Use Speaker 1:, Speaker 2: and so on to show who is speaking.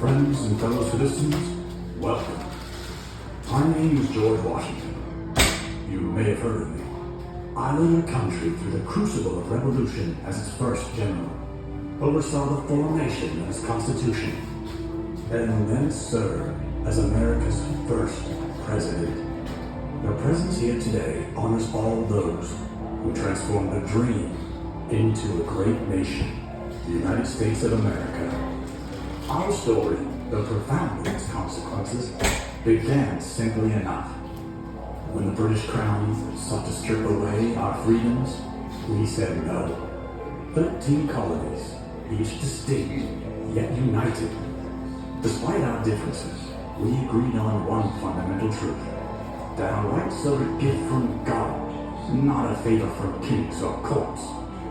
Speaker 1: friends and fellow citizens, welcome. My name is George Washington. You may have heard of me. I led our country through the crucible of revolution as its first general, oversaw the formation of its Constitution, and then served as America's first president. Your presence here today honors all those who transformed a dream into a great nation, the United States of America. Our story, though profound in its consequences, began simply enough. When the British Crown sought to strip away our freedoms, we said no. 13 colonies, each distinct, yet united. Despite our differences, we agreed on one fundamental truth, that our rights are a gift from God, not a favor from kings or courts.